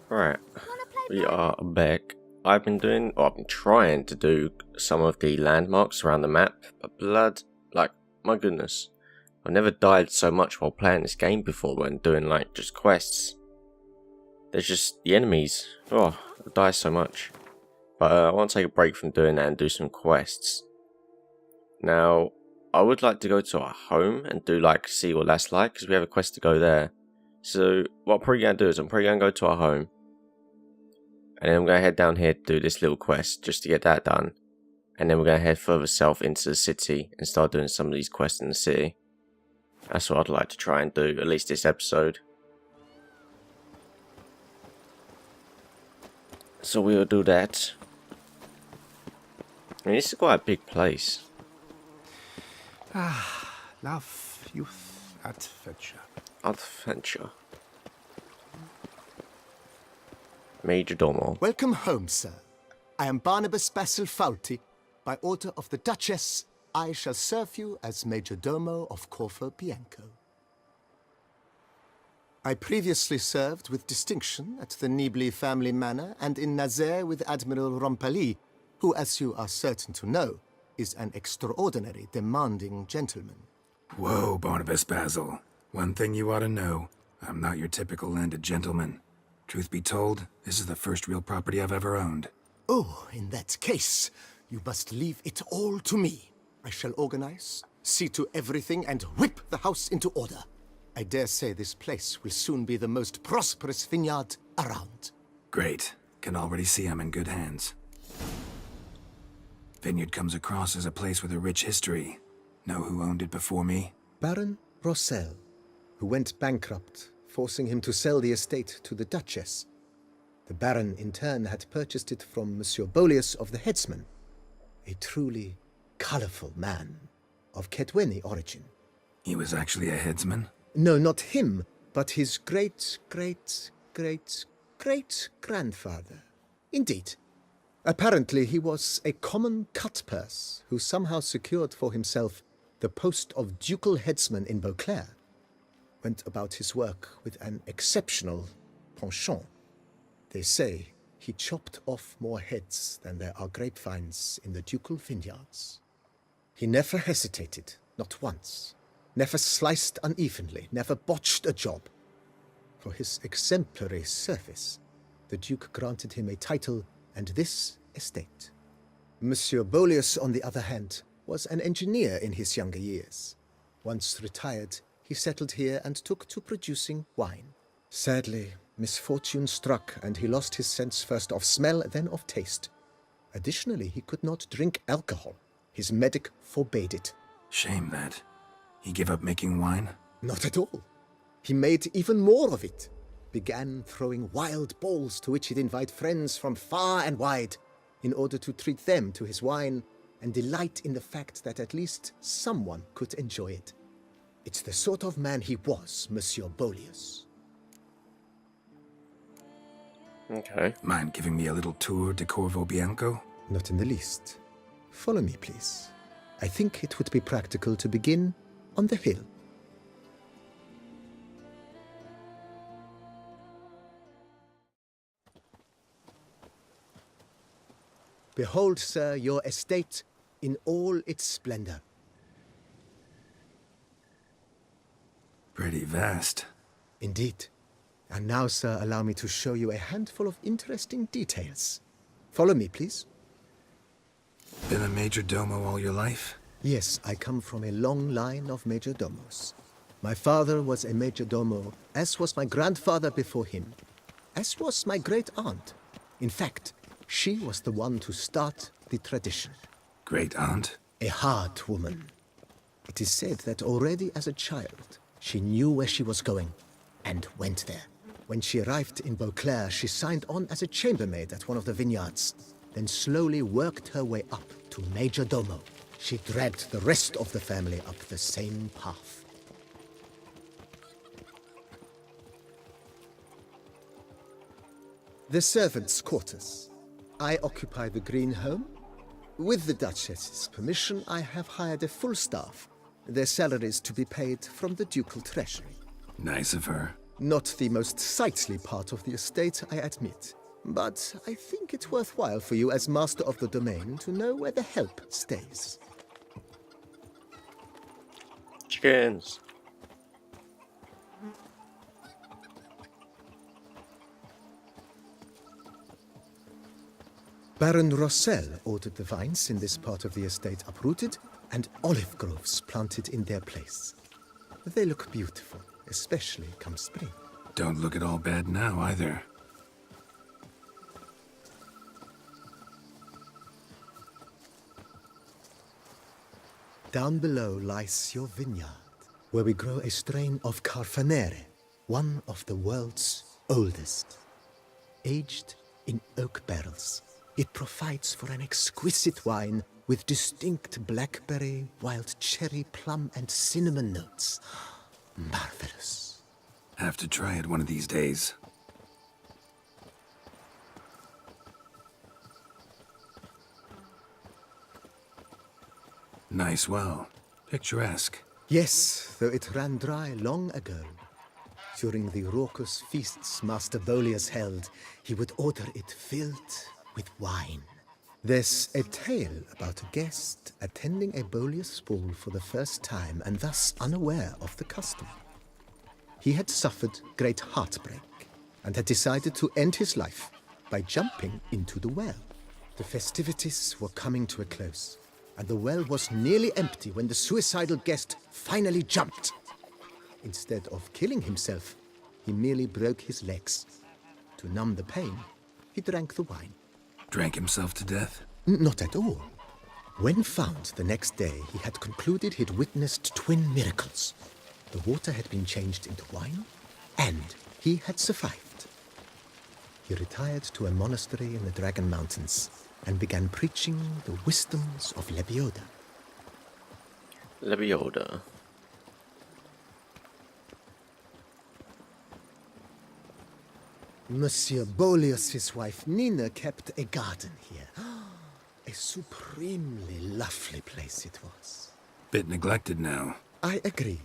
Right, Wanna play we ball? are back. I've been trying to do some of the landmarks around the map, but my goodness. I've never died so much while playing this game before when doing, just quests. There's just the enemies. Oh, I die so much. But I want to take a break from doing that and do some quests. Now, I would like to go to our home and do, see what that's like, because we have a quest to go there. So, what I'm probably going to do is I'm probably going to go to our home. And then I'm going to head down here to do this little quest, just to get that done. And then we're going to head further south into the city and start doing some of these quests in the city. That's what I'd like to try and do, at least this episode. So we'll do that. I mean, this is quite a big place. Love, youth, adventure. Adventure. Major Domo. Welcome home, sir. I am Barnabas Basil Faulty. By order of the Duchess, I shall serve you as Major Domo of Corvo Bianco. I previously served with distinction at the Nibli family manor and in Nazaire with Admiral Rompali, who, as you are certain to know, is an extraordinary, demanding gentleman. Whoa, Barnabas Basil. One thing you ought to know. I'm not your typical landed gentleman. Truth be told, this is the first real property I've ever owned. Oh, in that case, you must leave it all to me. I shall organize, see to everything, and whip the house into order. I dare say this place will soon be the most prosperous vineyard around. Great. Can already see I'm in good hands. Vineyard comes across as a place with a rich history. Know who owned it before me? Baron Rossel, who went bankrupt, forcing him to sell the estate to the Duchess. The Baron, in turn, had purchased it from Monsieur Bolius of the Headsman, a truly colorful man of Ketweni origin. He was actually a headsman? No, not him, but his great-great-great-great-grandfather. Indeed. Apparently, he was a common cut-purse who somehow secured for himself the post of ducal headsman in Beauclair. Went about his work with an exceptional penchant. They say he chopped off more heads than there are grapevines in the ducal vineyards. He never hesitated, not once. Never sliced unevenly, never botched a job. For his exemplary service, the Duke granted him a title and this estate. Monsieur Bolius, on the other hand, was an engineer in his younger years. Once retired, he settled here and took to producing wine. Sadly, misfortune struck and he lost his sense first of smell, then of taste. Additionally, he could not drink alcohol. His medic forbade it. Shame that. He gave up making wine? Not at all. He made even more of it. Began throwing wild balls to which he'd invite friends from far and wide in order to treat them to his wine and delight in the fact that at least someone could enjoy it. It's the sort of man he was, Monsieur Bolius. Okay. Mind giving me a little tour de Corvo Bianco? Not in the least. Follow me, please. I think it would be practical to begin on the hill. Behold, sir, your estate in all its splendor. Pretty vast. Indeed. And now, sir, allow me to show you a handful of interesting details. Follow me, please. Been a major domo all your life? Yes, I come from a long line of major domos. My father was a major domo, as was my grandfather before him, as was my great-aunt. In fact, she was the one to start the tradition. Great-aunt? A hard woman. It is said that already as a child, she knew where she was going and went there. When she arrived in Beauclair, she signed on as a chambermaid at one of the vineyards, then slowly worked her way up to major domo. She dragged the rest of the family up the same path. The servants' quarters. I occupy the green home. With the Duchess's permission, I have hired a full staff, their salaries to be paid from the ducal treasury. Nice of her. Not the most sightly part of the estate, I admit. But I think it worthwhile for you as master of the domain to know where the help stays. Chickens. Baron Rossel ordered the vines in this part of the estate uprooted and olive groves planted in their place. They look beautiful, especially come spring. Don't look at all bad now, either. Down below lies your vineyard, where we grow a strain of Carfanere, one of the world's oldest. Aged in oak barrels, it provides for an exquisite wine with distinct blackberry, wild cherry, plum, and cinnamon notes. Marvelous. Have to try it one of these days. Nice well. Picturesque. Yes, though it ran dry long ago. During the raucous feasts Master Bolius held, he would order it filled with wine. There's a tale about a guest attending a Bolius ball for the first time and thus unaware of the custom. He had suffered great heartbreak and had decided to end his life by jumping into the well. The festivities were coming to a close, and the well was nearly empty when the suicidal guest finally jumped. Instead of killing himself, he merely broke his legs. To numb the pain, he drank the wine. Drank himself to death? Not at all. When found the next day, he had concluded he'd witnessed twin miracles. The water had been changed into wine, and he had survived. He retired to a monastery in the Dragon Mountains and began preaching the wisdoms of Lebioda. Lebioda. Monsieur Bolius' wife Nina kept a garden here. A supremely lovely place it was. Bit neglected now. I agree.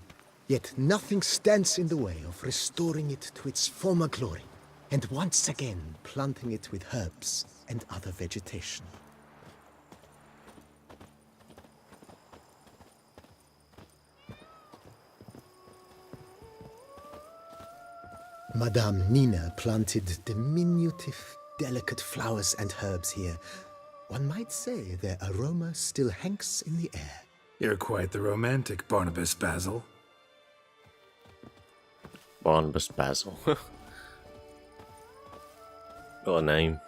Yet nothing stands in the way of restoring it to its former glory, and once again planting it with herbs and other vegetation. Madame Nina planted diminutive, delicate flowers and herbs here. One might say their aroma still hangs in the air. You're quite the romantic, Barnabas Basil. Barnabas Basil. Got a name.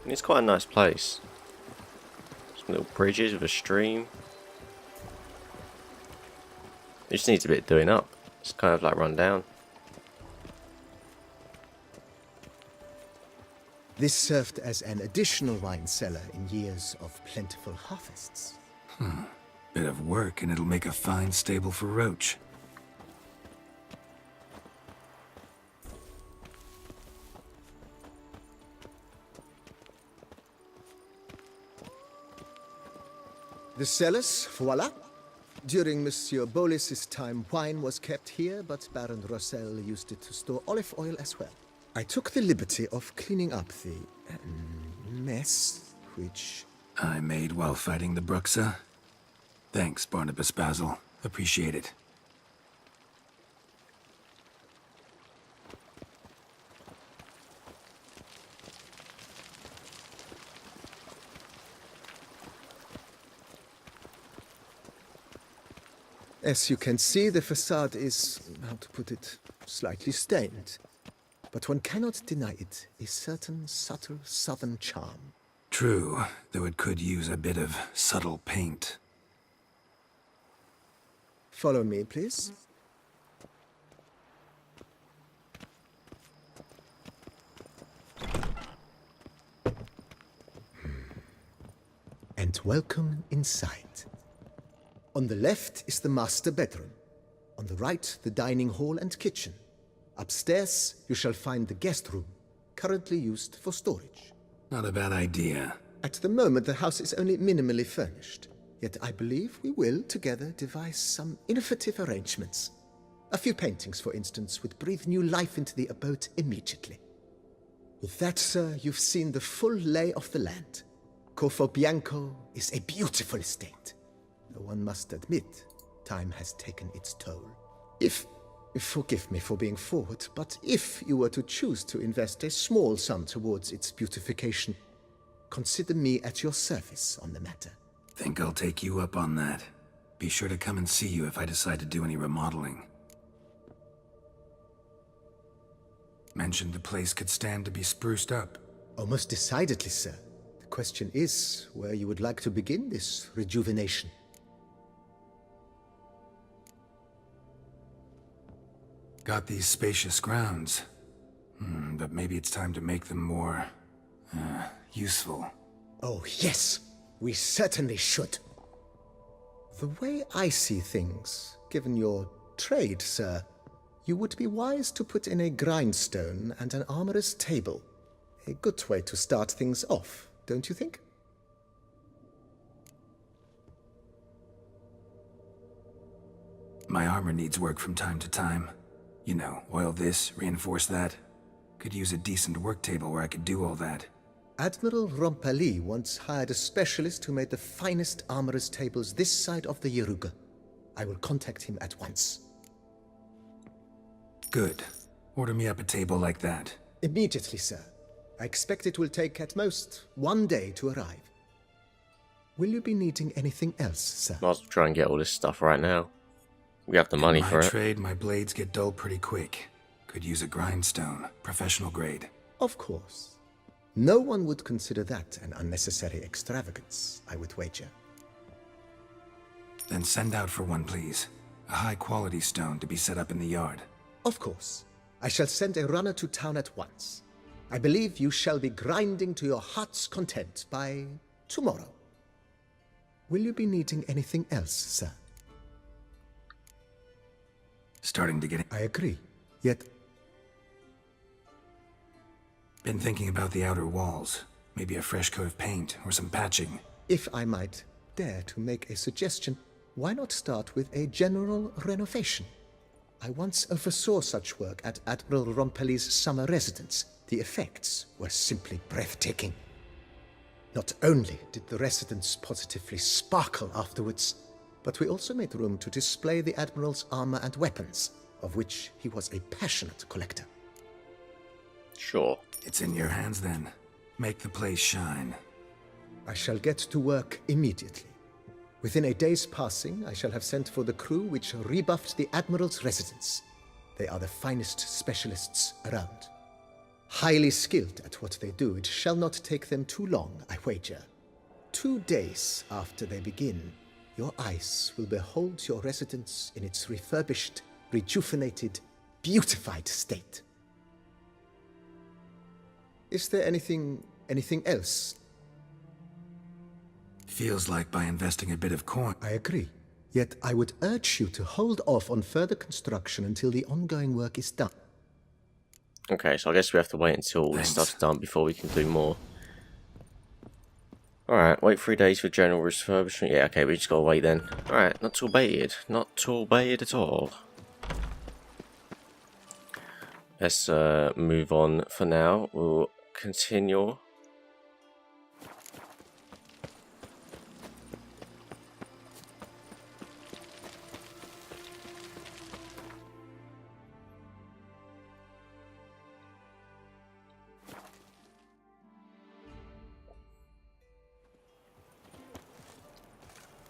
And it's quite a nice place. Some little bridges with a stream. It just needs a bit doing up. It's kind of like run down. This served as an additional wine cellar in years of plentiful harvests. Bit of work and it'll make a fine stable for Roach. The cellars, voila. During Monsieur Bolis's time, wine was kept here, but Baron Rossel used it to store olive oil as well. I took the liberty of cleaning up the mess, which... I made while fighting the Bruxa. Thanks, Barnabas Basil. Appreciate it. As you can see, the facade is, how to put it, slightly stained. But one cannot deny it, a certain subtle southern charm. True, though it could use a bit of subtle paint. Follow me, please. And welcome inside. On the left is the master bedroom. On the right, the dining hall and kitchen. Upstairs, you shall find the guest room, currently used for storage. Not a bad idea. At the moment, the house is only minimally furnished. Yet I believe we will, together, devise some innovative arrangements. A few paintings, for instance, would breathe new life into the abode immediately. With that, sir, you've seen the full lay of the land. Corvo Bianco is a beautiful estate. Though one must admit, time has taken its toll. Forgive me for being forward, but if you were to choose to invest a small sum towards its beautification, consider me at your service on the matter. Think I'll take you up on that. Be sure to come and see you if I decide to do any remodeling. Mentioned the place could stand to be spruced up. Oh, most decidedly, sir. The question is where you would like to begin this rejuvenation. Got these spacious grounds. But maybe it's time to make them more... useful. Oh, yes. We certainly should. The way I see things, given your trade, sir, you would be wise to put in a grindstone and an armorer's table. A good way to start things off, don't you think? My armor needs work from time to time. You know, oil this, reinforce that. Could use a decent work table where I could do all that. Admiral Rompali once hired a specialist who made the finest armorer's tables this side of the Yaruga. I will contact him at once. Good. Order me up a table like that. Immediately, sir. I expect it will take at most 1 day to arrive. Will you be needing anything else, sir? Might as well try and get all this stuff right now. We have the money for it. In my trade, my blades get dull pretty quick. Could use a grindstone, professional grade. Of course. No one would consider that an unnecessary extravagance, I would wager. Then send out for one, please. A high-quality stone to be set up in the yard. Of course. I shall send a runner to town at once. I believe you shall be grinding to your heart's content by tomorrow. Will you be needing anything else, sir? Starting to get it. I agree. Yet... Been thinking about the outer walls. Maybe a fresh coat of paint or some patching. If I might dare to make a suggestion, why not start with a general renovation? I once oversaw such work at Admiral Rompeli's summer residence. The effects were simply breathtaking. Not only did the residence positively sparkle afterwards, but we also made room to display the Admiral's armor and weapons, of which he was a passionate collector. Sure. It's in your hands then. Make the place shine. I shall get to work immediately. Within a day's passing, I shall have sent for the crew which rebuffed the Admiral's residence. They are the finest specialists around. Highly skilled at what they do, it shall not take them too long, I wager. 2 days after they begin, your eyes will behold your residence in its refurbished, rejuvenated, beautified state. Is there anything else? Feels like by investing a bit of coin. I agree. Yet I would urge you to hold off on further construction until the ongoing work is done. Okay, so I guess we have to wait until all this stuff's done before we can do more. Alright, wait 3 days for general refurbishment. Yeah, okay, we just gotta wait then. Alright, not too bad. Not too bad at all. Let's move on for now. We'll continue.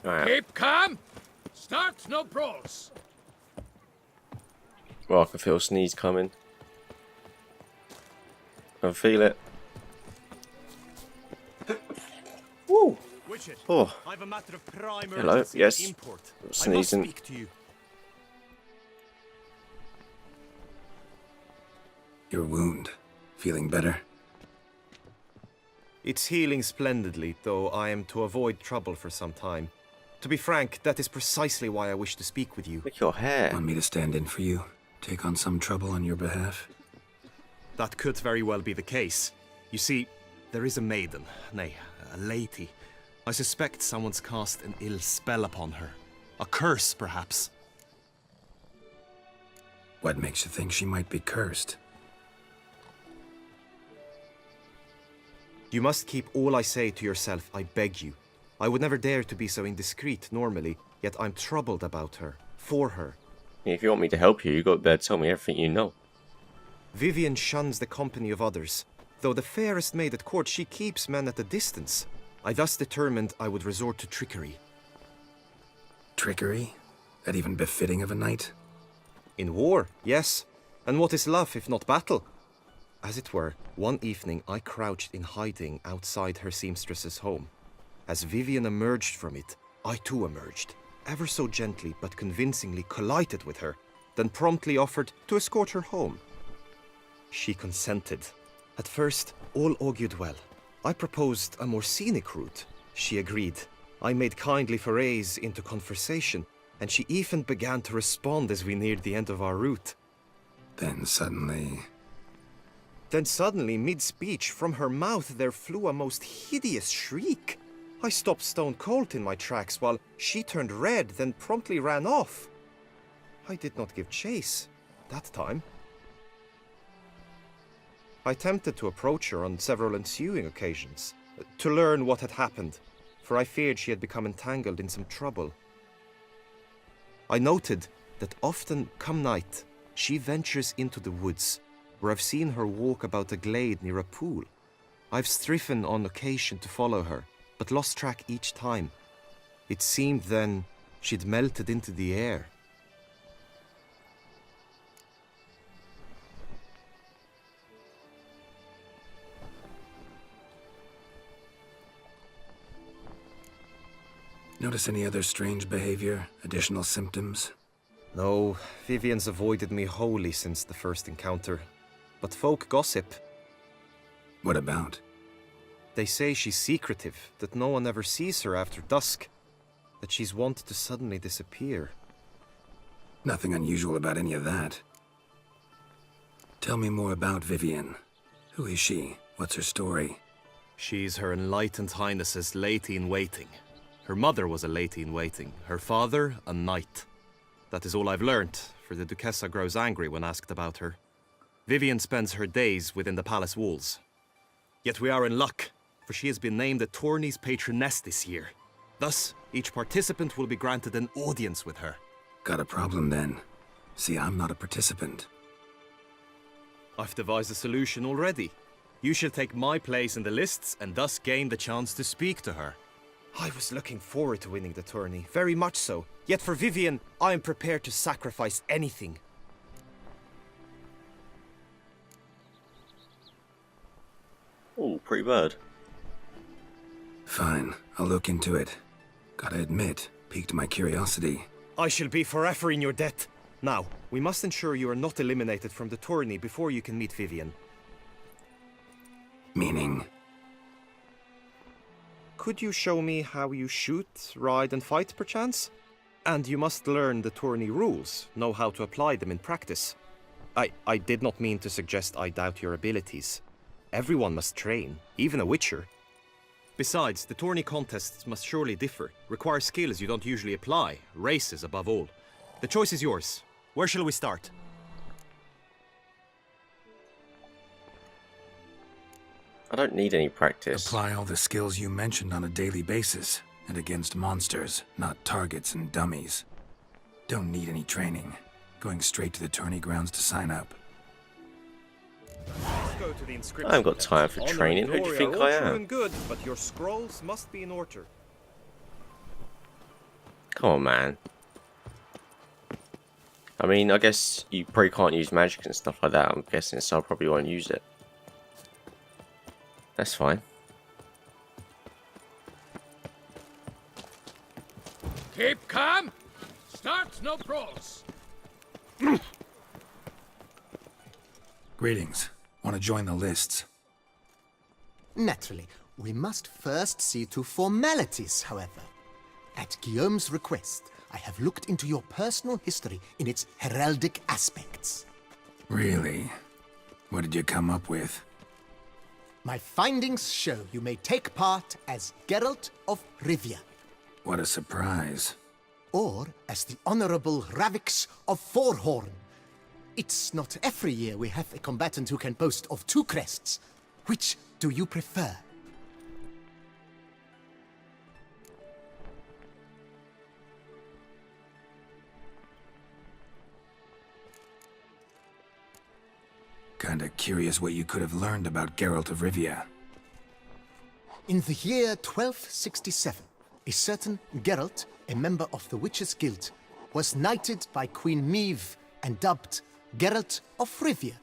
Alright. Keep calm. Start no brawls. Well, I can feel a sneeze coming. I can feel it. Woo! Witcher, Oh, I've a matter of prime hello. urgency Yes. import. I must Sneezing. speak to you. Your wound. Feeling better? It's healing splendidly, though I am to avoid trouble for some time. To be frank, that is precisely why I wish to speak with you. Look at your hair. Want me to stand in for you? Take on some trouble on your behalf? That could very well be the case. You see, there is a maiden, nay, a lady. I suspect someone's cast an ill spell upon her. A curse, perhaps. What makes you think she might be cursed? You must keep all I say to yourself, I beg you. I would never dare to be so indiscreet normally, yet I'm troubled about her, for her. If you want me to help you, you got to be able to tell me everything you know. Vivian shuns the company of others. Though the fairest maid at court, she keeps men at a distance. I thus determined I would resort to trickery. Trickery? That even befitting of a knight? In war, yes. And what is love if not battle? As it were, one evening I crouched in hiding outside her seamstress's home. As Vivian emerged from it, I too emerged, ever so gently but convincingly collided with her, then promptly offered to escort her home. She consented. At first, all augured well. I proposed a more scenic route. She agreed. I made kindly forays into conversation, and she even began to respond as we neared the end of our route. Then suddenly, mid-speech, from her mouth there flew a most hideous shriek. I stopped stone cold in my tracks while she turned red, then promptly ran off. I did not give chase that time. I attempted to approach her on several ensuing occasions, to learn what had happened, for I feared she had become entangled in some trouble. I noted that often, come night, she ventures into the woods, where I've seen her walk about a glade near a pool. I've striven on occasion to follow her, but lost track each time. It seemed then she'd melted into the air. notice any other strange behavior, additional symptoms? No, Vivian's avoided me wholly since the first encounter. But folk gossip. What about? They say she's secretive, that no one ever sees her after dusk, that she's wont to suddenly disappear. Nothing unusual about any of that. Tell me more about Vivian. Who is she? What's her story? She's Her Enlightened Highness's lady-in-waiting. Her mother was a lady-in-waiting, her father a knight. That is all I've learnt, for the Duchessa grows angry when asked about her. Vivian spends her days within the palace walls. Yet we are in luck, for she has been named the tourney's patroness this year. Thus, each participant will be granted an audience with her. Got a problem then. See, I'm not a participant. I've devised a solution already. You shall take my place in the lists and thus gain the chance to speak to her. I was looking forward to winning the tourney, very much so. Yet for Vivian, I am prepared to sacrifice anything. Oh, pretty bird. Fine, I'll look into it. Gotta admit, piqued my curiosity. I shall be forever in your debt. Now, we must ensure you are not eliminated from the tourney before you can meet Vivian. Meaning? Could you show me how you shoot, ride and fight, perchance? And you must learn the tourney rules, know how to apply them in practice. I did not mean to suggest I doubt your abilities. Everyone must train, even a witcher. Besides, the tourney contests must surely differ, require skills you don't usually apply, races above all. The choice is yours. Where shall we start? I don't need any practice. Apply all the skills you mentioned on a daily basis, and against monsters, not targets and dummies. Don't need any training. Going straight to the tourney grounds to sign up. Go to the inscription. I haven't got time for training. Who do you think I am? Good, but your scrolls must be in order. Come on, man. I mean, I guess you probably can't use magic and stuff like that, I'm guessing, so I probably won't use it. That's fine. Keep calm. Start no brawls. Greetings. Want to join the lists? Naturally, we must first see to formalities, however. At Guillaume's request, I have looked into your personal history in its heraldic aspects. Really? What did you come up with? My findings show you may take part as Geralt of Rivia, What a surprise. or as the Honorable Ravix of Forhorn. It's not every year we have a combatant who can boast of 2 crests. Which do you prefer? Kinda curious what you could have learned about Geralt of Rivia. In the year 1267, a certain Geralt, a member of the Witches' Guild, was knighted by Queen Meve and dubbed Geralt of Rivia.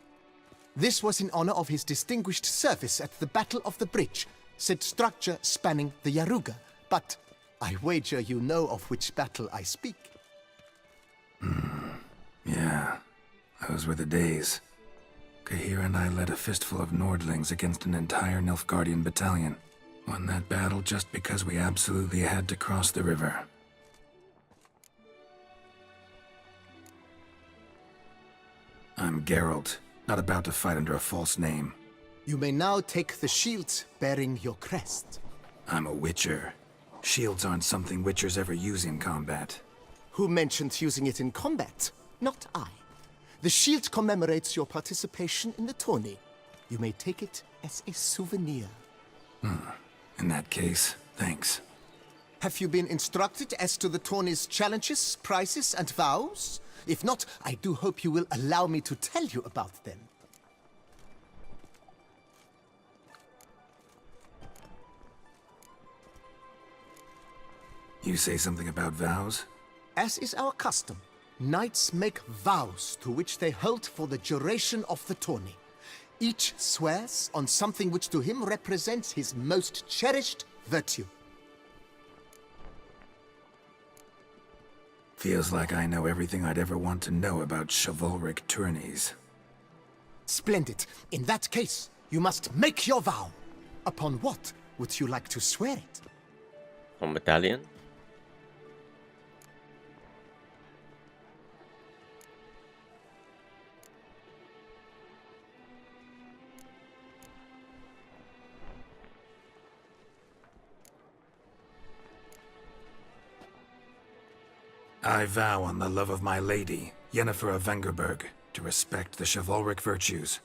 This was in honor of his distinguished service at the Battle of the Bridge, said structure spanning the Yaruga. But I wager you know of which battle I speak. Yeah, those were the days. Kahir and I led a fistful of Nordlings against an entire Nilfgaardian battalion. Won that battle just because we absolutely had to cross the river. I'm Geralt, not about to fight under a false name. You may now take the shield bearing your crest. I'm a Witcher. Shields aren't something Witchers ever use in combat. Who mentioned using it in combat? Not I. The shield commemorates your participation in the tourney. You may take it as a souvenir. In that case, thanks. Have you been instructed as to the tourney's challenges, prizes, and vows? If not, I do hope you will allow me to tell you about them. You say something about vows? As is our custom, knights make vows to which they hold for the duration of the tourney. Each swears on something which to him represents his most cherished virtue. Feels like I know everything I'd ever want to know about chivalric tourneys. Splendid. In that case, you must make your vow. Upon what would you like to swear it? On medallion? I vow on the love of my lady, Yennefer of Vengerberg, to respect the chivalric virtues.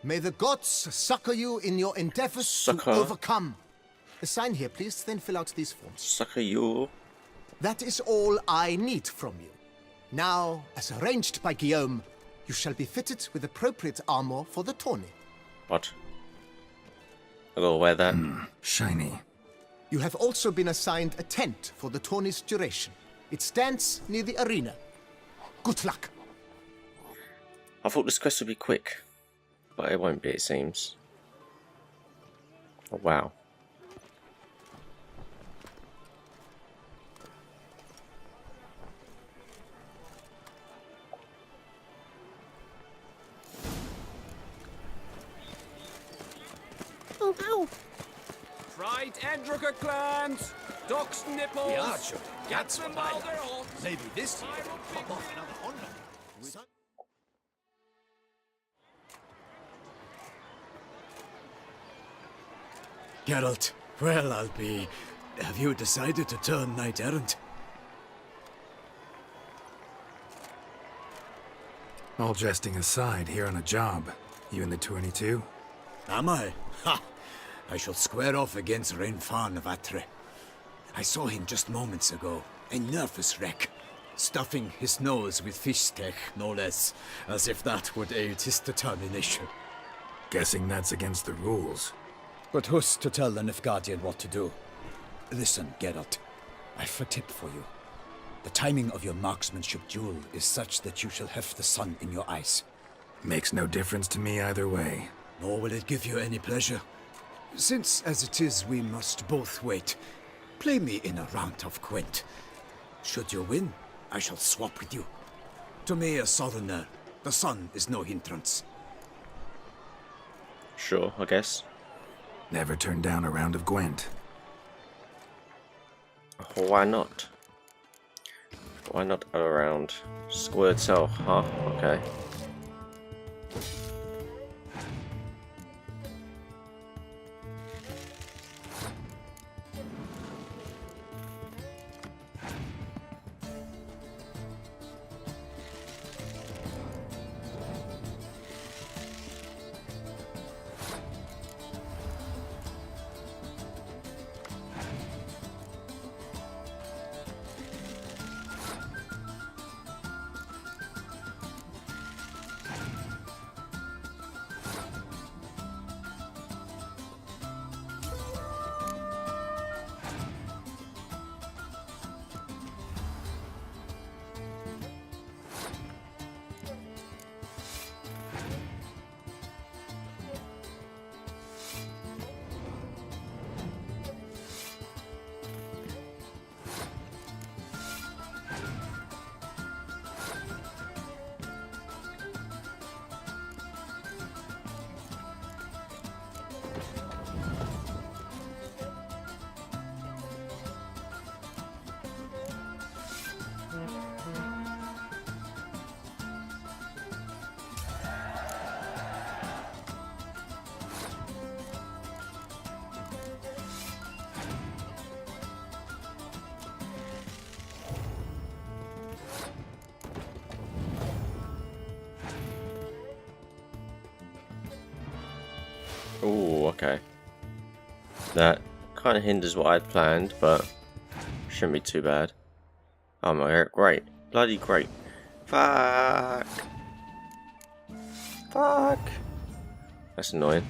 May the gods succor you in your endeavors Succor? to overcome. Sign here, please, then fill out these forms. Sucker you. That is all I need from you. Now, as arranged by Guillaume, you shall be fitted with appropriate armor for the tourney. What? I gotta wear that. Shiny. You have also been assigned a tent for the tourney's duration. It stands near the arena. Good luck. I thought this quest would be quick, but it won't be, it seems. Oh, wow. Fried Edrica clams! Duck's nipples! The archer. Get them what I while they're like. hot! Maybe this year we'll pop off another 100. Geralt, well, I'll be... Have you decided to turn knight-errant? All jesting aside, here on a job. You in the tourney too? Am I? Ha! I shall square off against Rainfan of Atre. I saw him just moments ago. A nervous wreck. Stuffing his nose with fish steak, no less. As if that would aid his determination. Guessing that's against the rules. But who's to tell the Nilfgaardian what to do? Listen, Geralt. I've a tip for you. The timing of your marksmanship duel is such that you shall have the sun in your eyes. Makes no difference to me either way. Nor will it give you any pleasure. Since, as it is, we must both wait, play me in a round of Gwent. Should you win, I shall swap with you. To me, a southerner, the sun is no hindrance. Sure, I guess. Never turn down a round of Gwent. Why not? Why not go around? Square itself, huh? Okay. Ooh, okay. That kind of hinders what I'd planned, but shouldn't be too bad. Oh my god, great. Bloody great. Fuck! Fuck! That's annoying.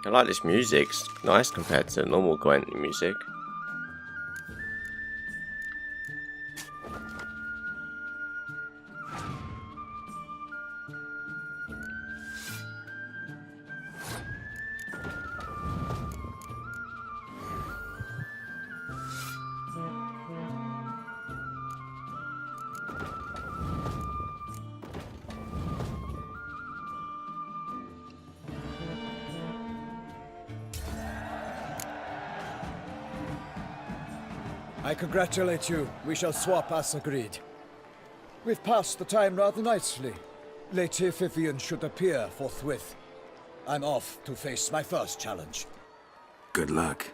I like this music, it's nice compared to normal Gwent music. I congratulate you. We shall swap as agreed. We've passed the time rather nicely. Lady Vivian should appear forthwith. I'm off to face my first challenge. Good luck.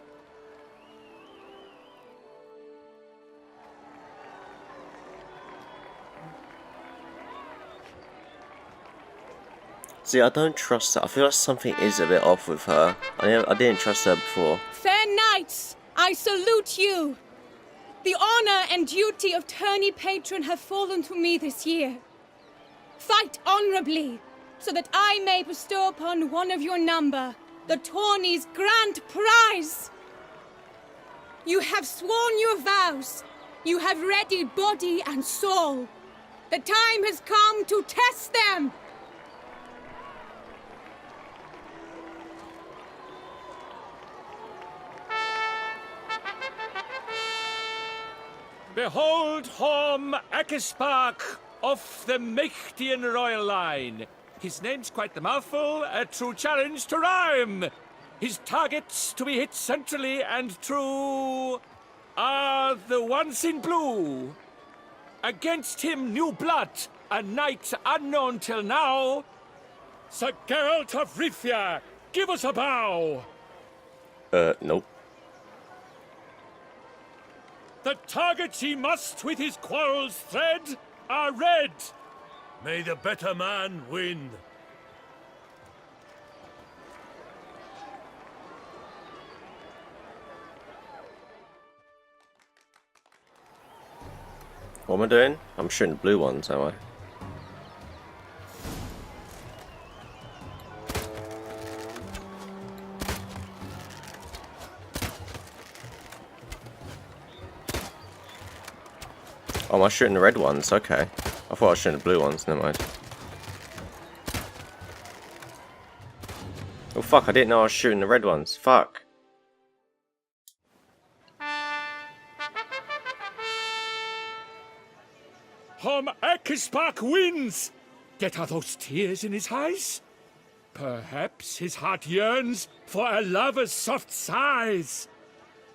See, I don't trust her. I feel like something is a bit off with her. I didn't trust her before. Fair knights, I salute you. The honor and duty of tourney patron have fallen to me this year. Fight honorably, so that I may bestow upon one of your number the tourney's grand prize. You have sworn your vows. You have readied body and soul. The time has come to test them. Behold Horm Akespark of the Mechtian royal line. His name's quite the mouthful, a true challenge to rhyme. His targets to be hit centrally and true are the ones in blue. Against him new blood, a knight unknown till now. Sir Geralt of Rivia, give us a bow. Nope. The targets he must with his quarrels thread are red. May the better man win. What am I doing? I'm shooting the blue ones, am I? Oh, am I shooting the red ones? Okay. I thought I was shooting the blue ones, never mind. Oh fuck, I didn't know I was shooting the red ones. Fuck. Horm Akespark wins! Yet are those tears in his eyes? Perhaps his heart yearns for a lover's soft sighs.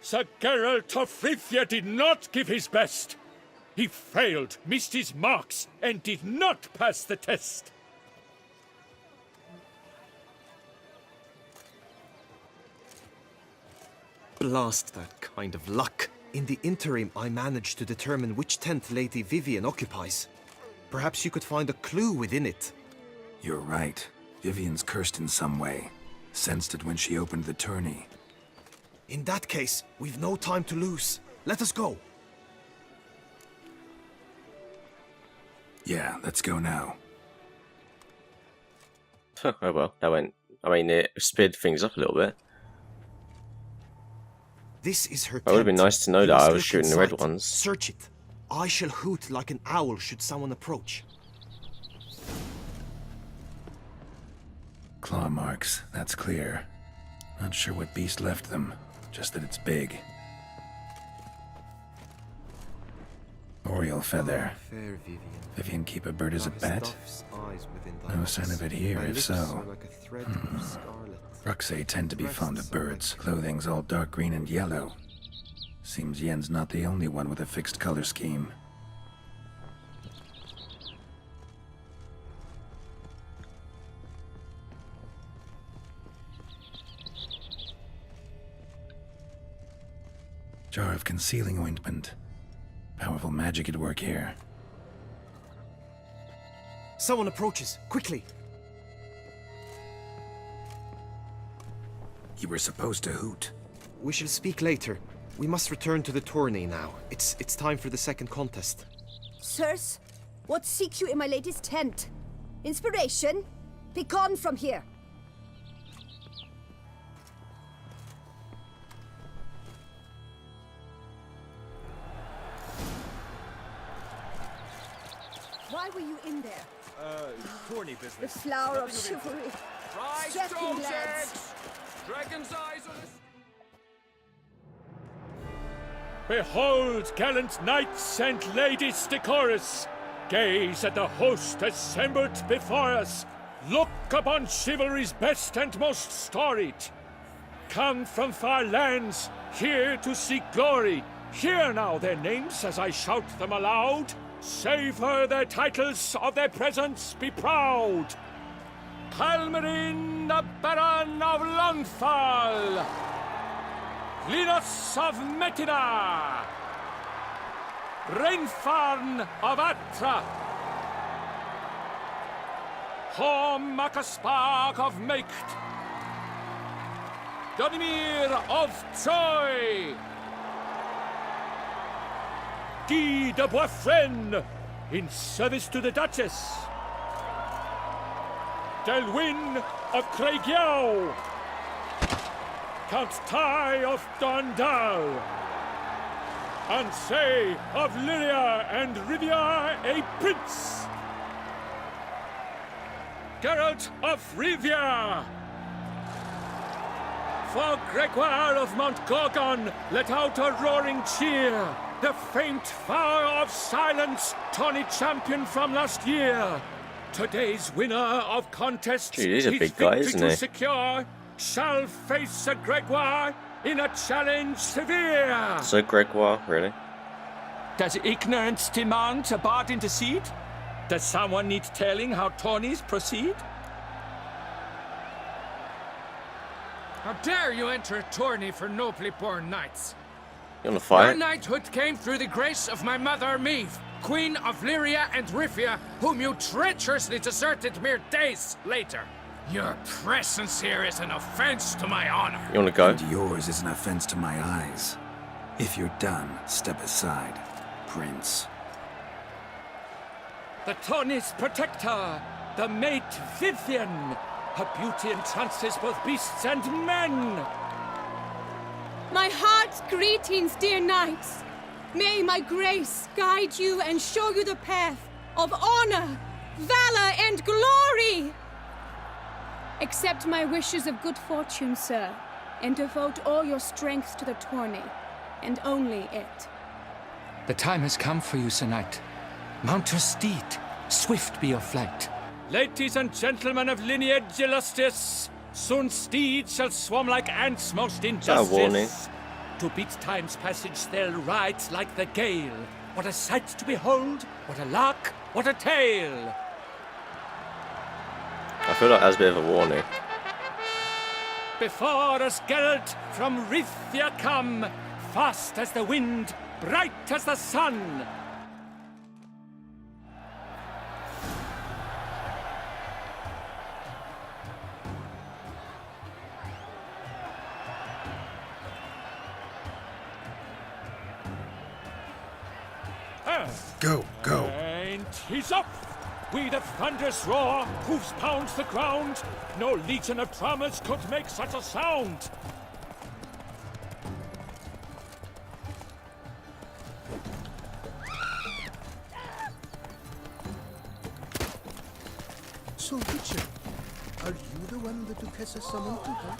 Sir Geralt of Rivia did not give his best. He failed, missed his marks, and did not pass the test. Blast that kind of luck. In the interim, I managed to determine which tent Lady Vivian occupies. Perhaps you could find a clue within it. You're right. Vivian's cursed in some way. Sensed it when she opened the tourney. In that case, we've no time to lose. Let us go. Yeah, let's go now. Oh well, that went. I mean, it sped things up a little bit. This is her It would have been tent. nice to know You that must I was look shooting the red inside. ones. Search it. I shall hoot like an owl should someone approach. Claw marks, that's clear. Not sure what beast left them, just that it's big. Oriole feather. Fair Vivian. Vivian keep a bird as a Thou pet? stuff's eyes within thy No sign of it here, Thy if lips so. are like a thread of scarlet. Ruxay tend to be fond of birds. Clothing's all dark green and yellow. Seems Yen's not the only one with a fixed color scheme. Jar of concealing ointment. Powerful magic at work here. Someone approaches. Quickly. You were supposed to hoot. We shall speak later. We must return to the tourney now. It's time for the second contest. Sirs, what seeks you in my lady's tent? Inspiration? Be gone from here. Why were you in there? Tourney The business. flower of chivalry. Prize Strapping dogs' lads. eggs! Dragon's eyes on this. Behold, gallant knights and ladies decorous! Gaze at the host assembled before us! Look upon chivalry's best and most storied! Come from far lands, here to seek glory! Hear now their names as I shout them aloud! Savor their titles, of their presence be proud! Palmerin, the Baron of Longfall! Linus of Metina! Rainfarn of Atra! Horm Macaspark of Macht! Donimir of Troy! Guy de Boisfren, in service to the Duchess! Delwyn of Craigiau! Count Tai of Dondal! Ansay of Lyria and Rivia a prince! Geralt of Rivia! For Gregoire of Mount Gorgon, let out a roaring cheer! The faint fire of silence, tourney champion from last year! Today's winner of contest, Gee, he's a his big guy, victory isn't to he? secure, shall face Sir Gregoire in a challenge severe. So Gregoire, really? Does ignorance demand a bard intercede? Does someone need telling how tourneys proceed? How dare you enter a tourney for nobly born knights? You wanna Your fight? knighthood came through the grace of my mother Meve, Queen of Lyria and Rivia, whom you treacherously deserted mere days later. Your presence here is an offense to my honor. You wanna go? And yours is an offense to my eyes. If you're done, step aside, Prince. The tourney's protector, the mate Vivian. Her beauty entrances both beasts and men. My heart's greetings, dear knights. May my grace guide you and show you the path of honor, valor, and glory. Accept my wishes of good fortune, sir, and devote all your strength to the tourney, and only it. The time has come for you, Sir Knight. Mount your steed, swift be your flight. Ladies and gentlemen of lineage illustrious, soon steeds shall swarm like ants most injustice. warning? To beat time's passage they'll ride like the gale. What a sight to behold, what a lark, what a tale. I feel like that's a bit of a warning. Before us Geralt from Rithia come, fast as the wind, bright as the sun. Go, go. And he's up! With a thunderous roar, hoofs pounds the ground. No legion of drummers could make such a sound. So, Witcher, are you the one the Duchessa summoned to her?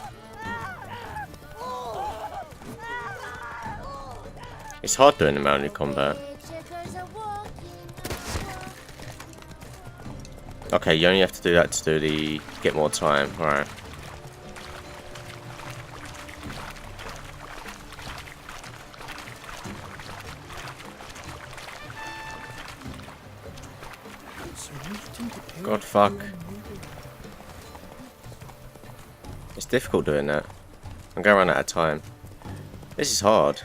It's hard doing the melee combat. Okay, you only have to do that to do the get more time. Alright. God fuck. It's difficult doing that. I'm going to run out of time. This is hard.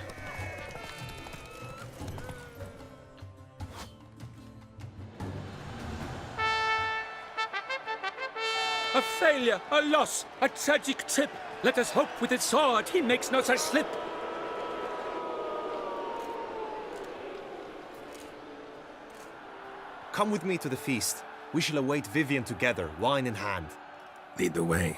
A failure, a loss, a tragic trip. Let us hope with its sword he makes no such slip. Come with me to the feast. We shall await Vivian together, wine in hand. Lead the way.